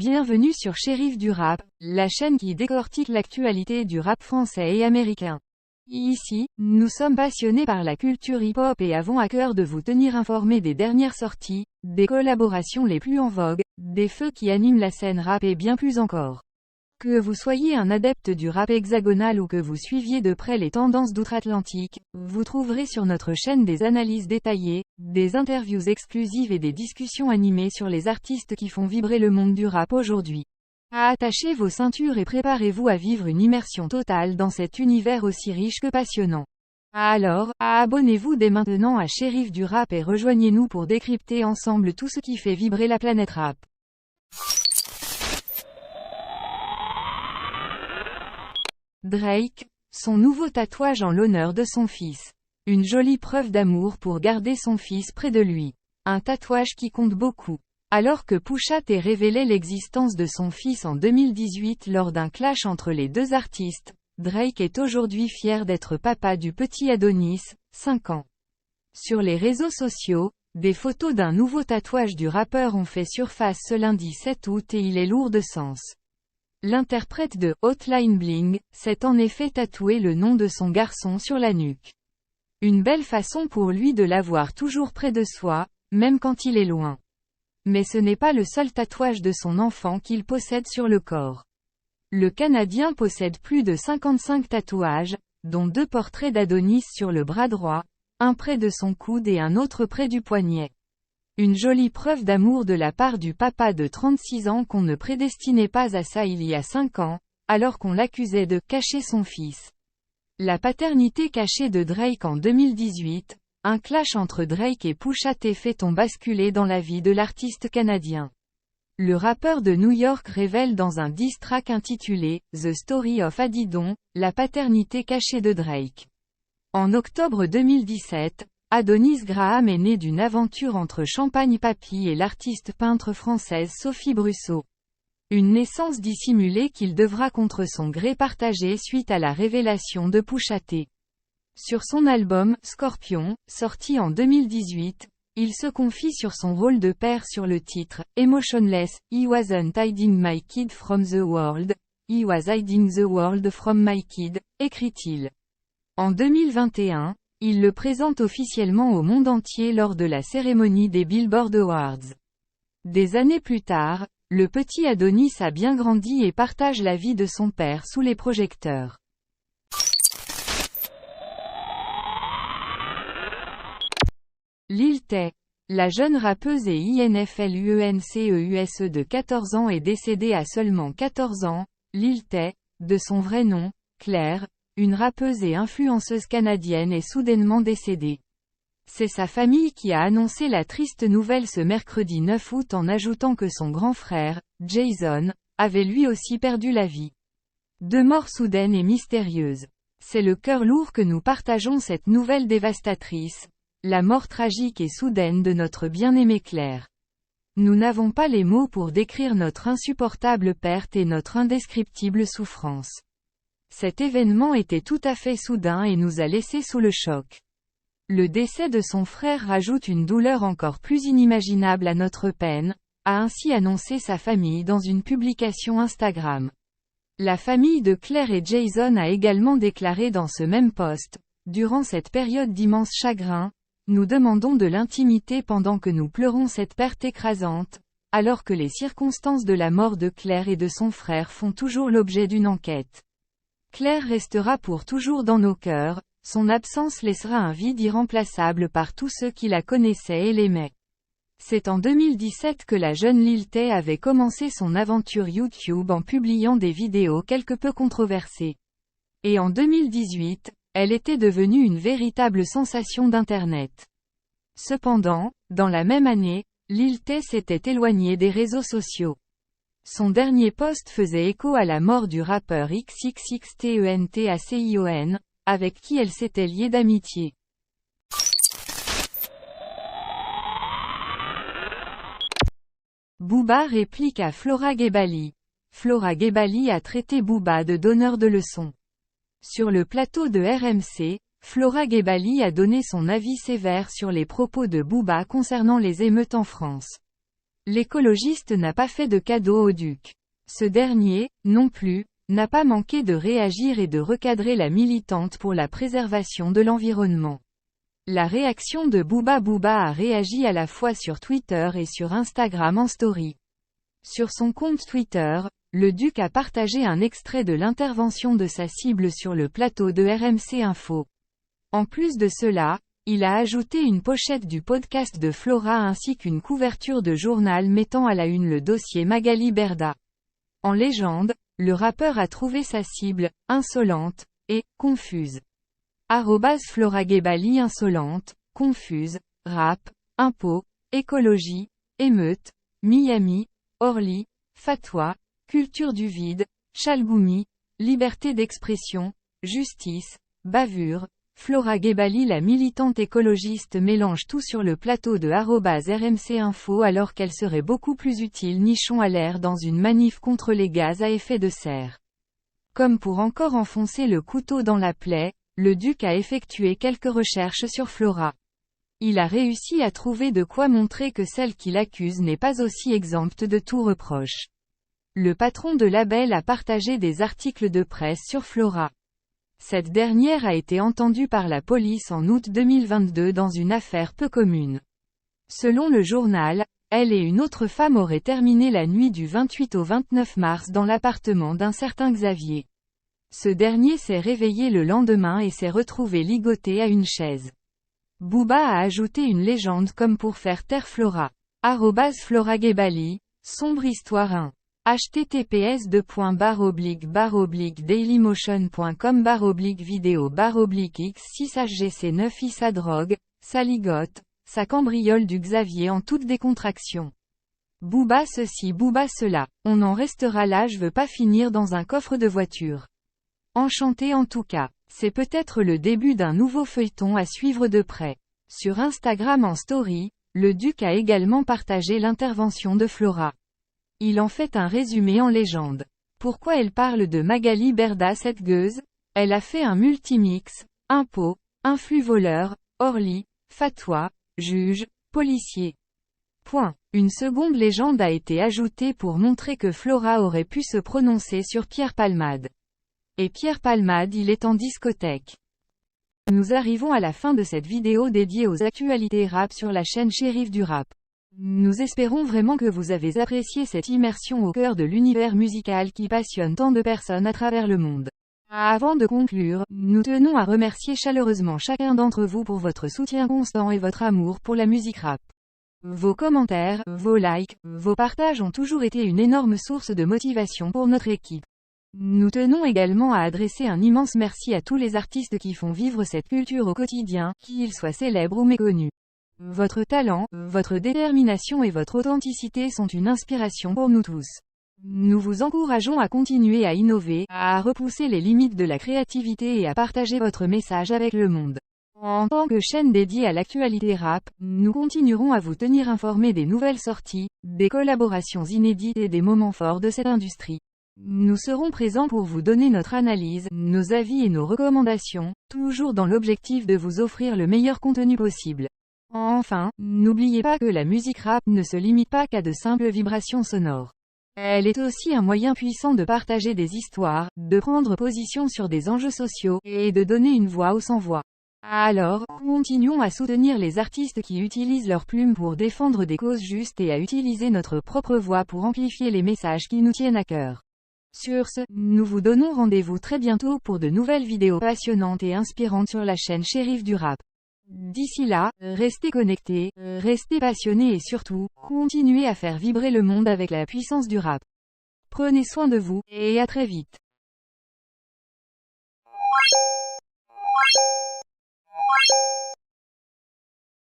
Bienvenue sur Shérif du Rap, la chaîne qui décortique l'actualité du rap français et américain. Ici, nous sommes passionnés par la culture hip-hop et avons à cœur de vous tenir informés des dernières sorties, des collaborations les plus en vogue, des feux qui animent la scène rap et bien plus encore. Que vous soyez un adepte du rap hexagonal ou que vous suiviez de près les tendances d'outre-Atlantique, vous trouverez sur notre chaîne des analyses détaillées, des interviews exclusives et des discussions animées sur les artistes qui font vibrer le monde du rap aujourd'hui. Attachez vos ceintures et préparez-vous à vivre une immersion totale dans cet univers aussi riche que passionnant. Alors, abonnez-vous dès maintenant à Shérif du Rap et rejoignez-nous pour décrypter ensemble tout ce qui fait vibrer la planète rap. Drake, son nouveau tatouage en l'honneur de son fils. Une jolie preuve d'amour pour garder son fils près de lui. Un tatouage qui compte beaucoup. Alors que Pusha T révélait l'existence de son fils en 2018 lors d'un clash entre les deux artistes, Drake est aujourd'hui fier d'être papa du petit Adonis, 5 ans. Sur les réseaux sociaux, des photos d'un nouveau tatouage du rappeur ont fait surface ce lundi 7 août et il est lourd de sens. L'interprète de Hotline Bling s'est en effet tatoué le nom de son garçon sur la nuque. Une belle façon pour lui de l'avoir toujours près de soi, même quand il est loin. Mais ce n'est pas le seul tatouage de son enfant qu'il possède sur le corps. Le Canadien possède plus de 55 tatouages, dont 2 portraits d'Adonis sur le bras droit, un près de son coude et un autre près du poignet. Une jolie preuve d'amour de la part du papa de 36 ans qu'on ne prédestinait pas à ça il y a 5 ans, alors qu'on l'accusait de « cacher son fils ». La paternité cachée de Drake en 2018, un clash entre Drake et Pusha T fait basculer dans la vie de l'artiste canadien. Le rappeur de New York révèle dans un diss track intitulé « The Story of Adidon » la paternité cachée de Drake. En octobre 2017, Adonis Graham est né d'une aventure entre Champagne Papi et l'artiste peintre française Sophie Brussaux. Une naissance dissimulée qu'il devra contre son gré partager suite à la révélation de Pusha T. Sur son album « Scorpion », sorti en 2018, il se confie sur son rôle de père sur le titre « Emotionless, he wasn't hiding my kid from the world, he was hiding the world from my kid », écrit-il. En 2021, il le présente officiellement au monde entier lors de la cérémonie des Billboard Awards. Des années plus tard, le petit Adonis a bien grandi et partage la vie de son père sous les projecteurs. Lil Tay. La jeune rappeuse et INFLUENCEUSE de 14 ans est décédée à seulement 14 ans. Lil Tay, de son vrai nom, Claire, une rappeuse et influenceuse canadienne est soudainement décédée. C'est sa famille qui a annoncé la triste nouvelle ce mercredi 9 août en ajoutant que son grand frère, Jason, avait lui aussi perdu la vie. 2 morts soudaines et mystérieuses. C'est le cœur lourd que nous partageons cette nouvelle dévastatrice, la mort tragique et soudaine de notre bien-aimée Claire. Nous n'avons pas les mots pour décrire notre insupportable perte et notre indescriptible souffrance. Cet événement était tout à fait soudain et nous a laissés sous le choc. Le décès de son frère rajoute une douleur encore plus inimaginable à notre peine, a ainsi annoncé sa famille dans une publication Instagram. La famille de Claire et Jason a également déclaré dans ce même post, « Durant cette période d'immense chagrin, nous demandons de l'intimité pendant que nous pleurons cette perte écrasante, alors que les circonstances de la mort de Claire et de son frère font toujours l'objet d'une enquête. Claire restera pour toujours dans nos cœurs, son absence laissera un vide irremplaçable par tous ceux qui la connaissaient et l'aimaient. » C'est en 2017 que la jeune Lil Tay avait commencé son aventure YouTube en publiant des vidéos quelque peu controversées. Et en 2018, elle était devenue une véritable sensation d'Internet. Cependant, dans la même année, Lil Tay s'était éloignée des réseaux sociaux. Son dernier post faisait écho à la mort du rappeur XXXTentacion, avec qui elle s'était liée d'amitié. Booba réplique à Flora Gebali. Flora Gebali a traité Booba de donneur de leçons. Sur le plateau de RMC, Flora Gebali a donné son avis sévère sur les propos de Booba concernant les émeutes en France. L'écologiste n'a pas fait de cadeau au duc. Ce dernier, non plus, n'a pas manqué de réagir et de recadrer la militante pour la préservation de l'environnement. La réaction de Booba a réagi à la fois sur Twitter et sur Instagram en story. Sur son compte Twitter, le duc a partagé un extrait de l'intervention de sa cible sur le plateau de RMC Info. En plus de cela, il a ajouté une pochette du podcast de Flora ainsi qu'une couverture de journal mettant à la une le dossier Magali Berda. En légende, le rappeur a trouvé sa cible, insolente, et, confuse. @FloraGebali insolente, confuse, rap, impôt, écologie, émeute, Miami, Orly, fatwa, culture du vide, Chalgoumi, liberté d'expression, justice, bavure. Flora Gebali, la militante écologiste, mélange tout sur le plateau de @RMC Info alors qu'elle serait beaucoup plus utile nichon à l'air dans une manif contre les gaz à effet de serre. Comme pour encore enfoncer le couteau dans la plaie, le duc a effectué quelques recherches sur Flora. Il a réussi à trouver de quoi montrer que celle qui l'accuse n'est pas aussi exempte de tout reproche. Le patron de label a partagé des articles de presse sur Flora. Cette dernière a été entendue par la police en août 2022 dans une affaire peu commune. Selon le journal, elle et une autre femme auraient terminé la nuit du 28 au 29 mars dans l'appartement d'un certain Xavier. Ce dernier s'est réveillé le lendemain et s'est retrouvé ligoté à une chaise. Booba a ajouté une légende comme pour faire taire Flora. @FloraGebali, sombre histoire 1. https://dailymotion.com/vidéo/x6hgc9 Issa drogue, sa ligote, sa cambriole du Xavier en toute décontraction. Booba ceci Booba cela, on en restera là, je veux pas finir dans un coffre de voiture. Enchanté en tout cas, c'est peut-être le début d'un nouveau feuilleton à suivre de près. Sur Instagram en story, le duc a également partagé l'intervention de Flora. Il en fait un résumé en légende. Pourquoi elle parle de Magali Berda cette gueuse? Elle a fait un multimix, impôt, influx voleur, Orly, fatwa, juge, policier. Point. Une seconde légende a été ajoutée pour montrer que Flora aurait pu se prononcer sur Pierre Palmade. Et Pierre Palmade, il est en discothèque. Nous arrivons à la fin de cette vidéo dédiée aux actualités rap sur la chaîne Shérif du Rap. Nous espérons vraiment que vous avez apprécié cette immersion au cœur de l'univers musical qui passionne tant de personnes à travers le monde. Avant de conclure, nous tenons à remercier chaleureusement chacun d'entre vous pour votre soutien constant et votre amour pour la musique rap. Vos commentaires, vos likes, vos partages ont toujours été une énorme source de motivation pour notre équipe. Nous tenons également à adresser un immense merci à tous les artistes qui font vivre cette culture au quotidien, qu'ils soient célèbres ou méconnus. Votre talent, votre détermination et votre authenticité sont une inspiration pour nous tous. Nous vous encourageons à continuer à innover, à repousser les limites de la créativité et à partager votre message avec le monde. En tant que chaîne dédiée à l'actualité rap, nous continuerons à vous tenir informés des nouvelles sorties, des collaborations inédites et des moments forts de cette industrie. Nous serons présents pour vous donner notre analyse, nos avis et nos recommandations, toujours dans l'objectif de vous offrir le meilleur contenu possible. Enfin, n'oubliez pas que la musique rap ne se limite pas qu'à de simples vibrations sonores. Elle est aussi un moyen puissant de partager des histoires, de prendre position sur des enjeux sociaux, et de donner une voix aux sans-voix. Alors, continuons à soutenir les artistes qui utilisent leurs plumes pour défendre des causes justes et à utiliser notre propre voix pour amplifier les messages qui nous tiennent à cœur. Sur ce, nous vous donnons rendez-vous très bientôt pour de nouvelles vidéos passionnantes et inspirantes sur la chaîne Shérif du Rap. D'ici là, restez connectés, restez passionnés et surtout, continuez à faire vibrer le monde avec la puissance du rap. Prenez soin de vous, et à très vite.